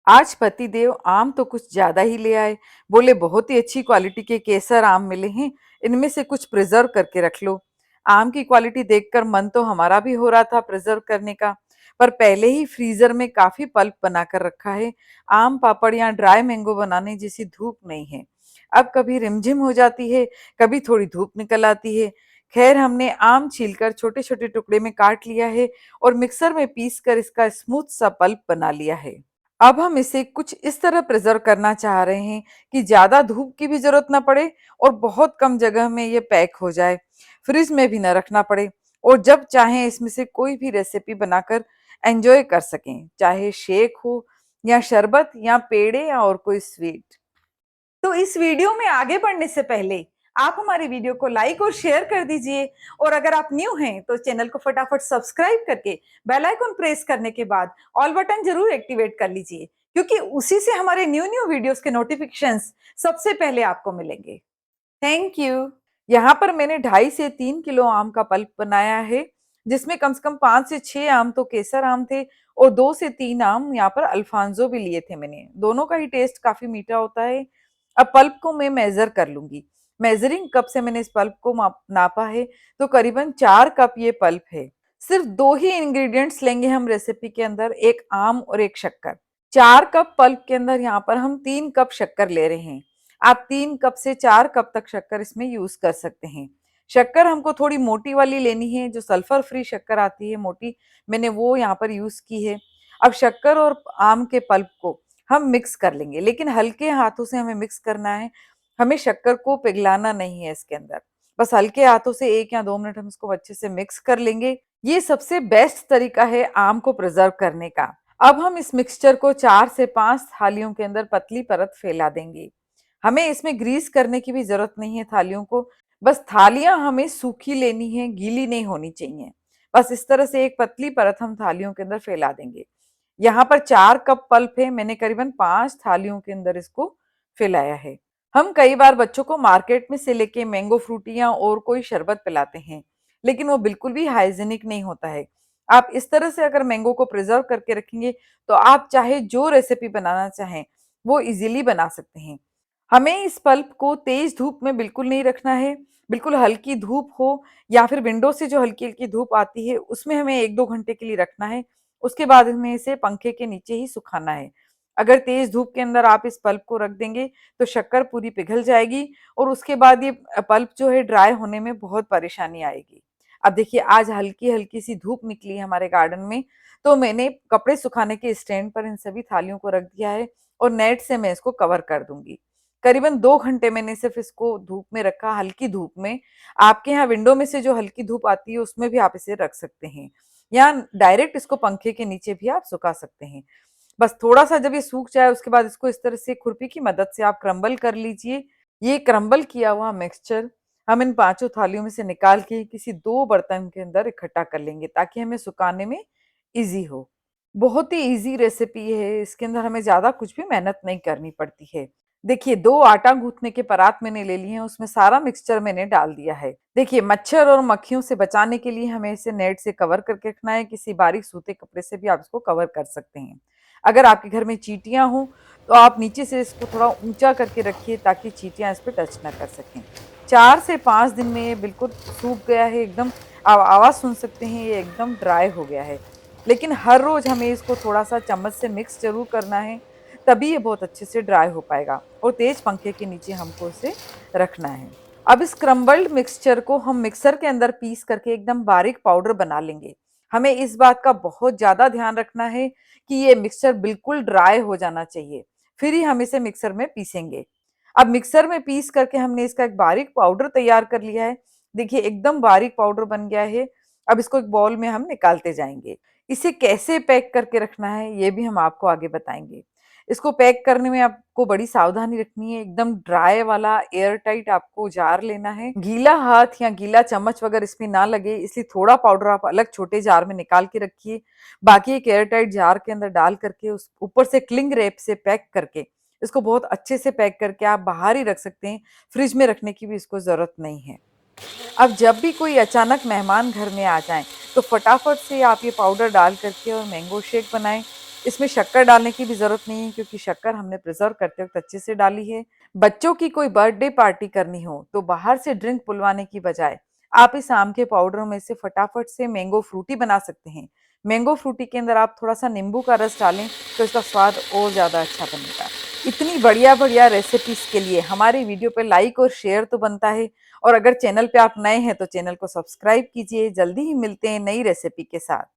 आज पतिदेव आम तो कुछ ज्यादा ही ले आए। बोले बहुत ही अच्छी क्वालिटी के केसर आम मिले हैं, इनमें से कुछ प्रिजर्व करके रख लो। आम की क्वालिटी देखकर मन तो हमारा भी हो रहा था प्रिजर्व करने का, पर पहले ही फ्रीजर में काफी पल्प बनाकर रखा है। आम पापड़ या ड्राई मैंगो बनाने जैसी धूप नहीं है। अब कभी रिमझिम हो जाती है, कभी थोड़ी धूप निकल आती है। खैर, हमने आम छीलकर छोटे छोटे टुकड़े में काट लिया है और मिक्सर में पीस कर इसका स्मूथ सा पल्प बना लिया है। अब हम इसे कुछ इस तरह प्रिजर्व करना चाह रहे हैं कि ज्यादा धूप की भी जरूरत ना पड़े और बहुत कम जगह में ये पैक हो जाए, फ्रिज में भी ना रखना पड़े, और जब चाहें इसमें से कोई भी रेसिपी बनाकर एंजॉय कर सकें, चाहे शेक हो या शरबत या पेड़े या और कोई स्वीट। तो इस वीडियो में आगे बढ़ने से पहले आप हमारे वीडियो को लाइक और शेयर कर दीजिए, और अगर आप न्यू हैं तो चैनल को फटाफट सब्सक्राइब करके बेल आइकन प्रेस करने के बाद ऑल बटन जरूर एक्टिवेट कर लीजिए, क्योंकि उसी से हमारे न्यू न्यू वीडियोस के नोटिफिकेशंस सबसे पहले आपको मिलेंगे। Thank you. यहाँ पर मैंने 2.5 से 3 किलो आम का पल्प बनाया है, जिसमें कम से कम 5 से 6 आम तो केसर आम थे और 2 से 3 आम यहाँ पर अल्फांसो भी लिए थे मैंने। दोनों का ही टेस्ट काफी मीठा होता है। अब पल्प को मैं मेजर कर लूंगी। मेजरिंग कप से मैंने इस पल्प को नापा है, तो करीबन 4 कप ये पल्प है। सिर्फ दो ही इंग्रेडिएंट्स लेंगे हम रेसिपी के अंदर, एक आम और एक शक्कर। 4 कप पल्प के अंदर यहाँ पर हम 3 कप शक्कर ले रहे हैं। आप 3 कप से 4 कप तक शक्कर इसमें यूज कर सकते हैं। शक्कर हमको थोड़ी मोटी वाली लेनी है, जो सल्फर फ्री शक्कर आती है मोटी, मैंने वो यहाँ पर यूज की है। अब शक्कर और आम के पल्प को हम मिक्स कर लेंगे, लेकिन हल्के हाथों से हमें मिक्स करना है। हमें शक्कर को पिघलाना नहीं है इसके अंदर, बस हल्के हाथों से 1 या 2 मिनट हम इसको अच्छे से मिक्स कर लेंगे। ये सबसे बेस्ट तरीका है आम को प्रिजर्व करने का। अब हम इस मिक्सचर को 4 से 5 थालियों के अंदर पतली परत फैला देंगे। हमें इसमें ग्रीस करने की भी जरूरत नहीं है थालियों को, बस थालियां हमें सूखी लेनी है, गीली नहीं होनी चाहिए। बस इस तरह से एक पतली परत हम थालियों के अंदर फैला देंगे। यहाँ पर 4 कप पल्प है, मैंने करीबन 5 थालियों के अंदर इसको फैलाया है। हम कई बार बच्चों को मार्केट में से लेके मैंगो फ्रूटियां और कोई शरबत पिलाते हैं, लेकिन वो बिल्कुल भी हाइजीनिक नहीं होता है। आप इस तरह से अगर मैंगो को प्रिजर्व करके रखेंगे, तो आप चाहे जो रेसिपी बनाना चाहें वो इजीली बना सकते हैं। हमें इस पल्प को तेज धूप में बिल्कुल नहीं रखना है। बिल्कुल हल्की धूप हो, या फिर विंडो से जो हल्की हल्की धूप आती है उसमें हमें 1-2 घंटे के लिए रखना है। उसके बाद हमें इसे पंखे के नीचे ही सुखाना है। अगर तेज धूप के अंदर आप इस पल्प को रख देंगे तो शक्कर पूरी पिघल जाएगी, और उसके बाद ये पल्प जो है ड्राई होने में बहुत परेशानी आएगी। अब देखिए, आज हल्की हल्की सी धूप निकली है हमारे गार्डन में, तो मैंने कपड़े सुखाने के स्टैंड पर इन सभी थालियों को रख दिया है, और नेट से मैं इसको कवर कर दूंगी। करीबन 2 घंटे मैंने सिर्फ इसको धूप में रखा, हल्की धूप में। आपके यहाँ विंडो में से जो हल्की धूप आती है उसमें भी आप इसे रख सकते हैं, या डायरेक्ट इसको पंखे के नीचे भी आप सुखा सकते हैं। बस थोड़ा सा जब ये सूख जाए, उसके बाद इसको इस तरह से खुरपी की मदद से आप क्रम्बल कर लीजिए। ये क्रम्बल किया हुआ मिक्सचर हम इन पांचों थालियों में से निकाल के किसी 2 बर्तन के अंदर इकट्ठा कर लेंगे, ताकि हमें सुखाने में इजी हो। बहुत ही इजी रेसिपी है, इसके अंदर हमें ज्यादा कुछ भी मेहनत नहीं करनी पड़ती है। देखिए, 2 आटा गूंथने के परात मैंने ले लिए हैं, उसमें सारा मिक्सचर मैंने डाल दिया है। देखिए, मच्छर और मक्खियों से बचाने के लिए हमें इसे नेट से कवर करके रखना है। किसी बारीक सूते कपड़े से भी आप इसको कवर कर सकते हैं। अगर आपके घर में चींटियां हों, तो आप नीचे से इसको थोड़ा ऊंचा करके रखिए, ताकि चींटियां इस पर टच ना कर सकें। 4 से 5 दिन में ये बिल्कुल सूख गया है एकदम। आप आवाज सुन सकते हैं, ये एकदम ड्राई हो गया है। लेकिन हर रोज हमें इसको थोड़ा सा चम्मच से मिक्स जरूर करना है, तभी ये बहुत अच्छे से ड्राई हो पाएगा, और तेज पंखे के नीचे हमको इसे रखना है। अब इस क्रम्बल्ड मिक्सचर को हम मिक्सर के अंदर पीस करके एकदम बारीक पाउडर बना लेंगे। हमें इस बात का बहुत ज्यादा ध्यान रखना है कि ये मिक्सचर बिल्कुल ड्राई हो जाना चाहिए, फिर ही हम इसे मिक्सर में पीसेंगे। अब मिक्सर में पीस करके हमने इसका एक बारीक पाउडर तैयार कर लिया है। देखिए, एकदम बारीक पाउडर बन गया है। अब इसको एक बाउल में हम निकालते जाएंगे। इसे कैसे पैक करके रखना है ये भी हम आपको आगे बताएंगे। इसको पैक करने में आपको बड़ी सावधानी रखनी है। एकदम ड्राई वाला एयर टाइट आपको जार लेना है। गीला हाथ या गीला चम्मच वगैरह इसमें ना लगे, इसलिए थोड़ा पाउडर आप अलग छोटे जार में निकाल के रखिए। बाकी एक एयर टाइट जार के अंदर डाल करके उस ऊपर से क्लिंग रैप से पैक करके इसको बहुत अच्छे से पैक करके आप बाहर ही रख सकते हैं। फ्रिज में रखने की भी इसको जरूरत नहीं है। अब जब भी कोई अचानक मेहमान घर में आ जाएं, तो फटाफट से आप ये पाउडर डाल करके और मैंगो शेक बनाएं। इसमें शक्कर डालने की भी ज़रूरत नहीं है क्योंकि शक्कर हमने प्रिज़र्व करते वक़्त अच्छे से डाली है। बच्चों की कोई बर्थडे पार्टी करनी हो, तो बाहर से ड्रिंक बुलवाने की बजाय आप इस आम के पाउडर में से फटाफट से मैंगो फ्रूटी बना सकते हैं। मैंगो फ्रूटी के अंदर आप थोड़ा-सा नींबू का रस डालें, तो इसका स्वाद और ज़्यादा अच्छा बनेगा। इतनी बढ़िया-बढ़िया रेसिपीज़ के लिए हमारी वीडियो पे लाइक और शेयर तो बनता है, और अगर चैनल पे आप नए हैं, तो चैनल को सब्सक्राइब कीजिए। जल्दी ही मिलते हैं नई रेसिपी के साथ।